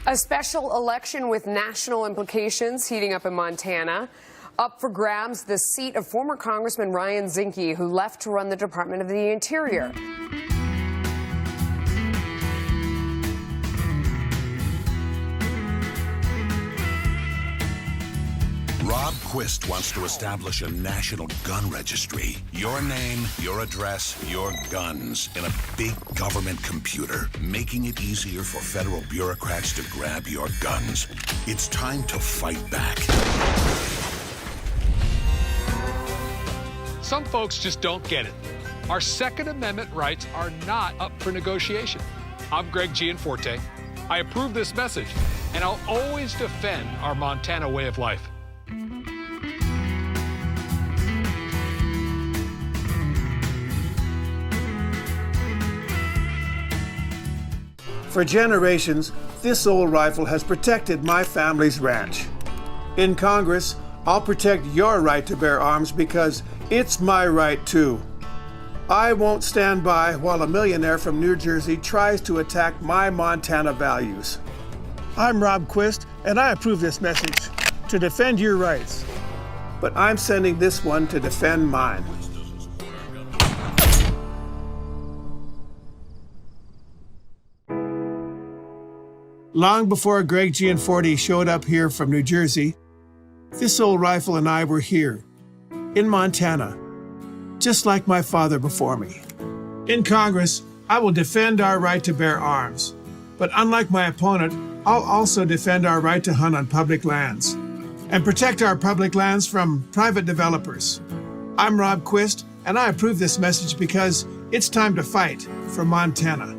A special election with national implications heating up in Montana. Up for grabs, the seat of former Congressman Ryan Zinke, who left to run the Department of the Interior. Rob Quist wants to establish a national gun registry. Your name, your address, your guns in a big government computer, making it easier for federal bureaucrats to grab your guns. It's time to fight back. Some folks just don't get it. Our Second Amendment rights are not up for negotiation. I'm Greg Gianforte. I approve this message, and I'll always defend our Montana way of life. For generations, this old rifle has protected my family's ranch. In Congress, I'll protect your right to bear arms because it's my right too. I won't stand by while a millionaire from New Jersey tries to attack my Montana values. I'm Rob Quist, and I approve this message to defend your rights. But I'm sending this one to defend mine. Long before Greg Gianforte showed up here from New Jersey, this old rifle and I were here, in Montana, just like my father before me. In Congress, I will defend our right to bear arms. But unlike my opponent, I'll also defend our right to hunt on public lands and protect our public lands from private developers. I'm Rob Quist, and I approve this message because it's time to fight for Montana.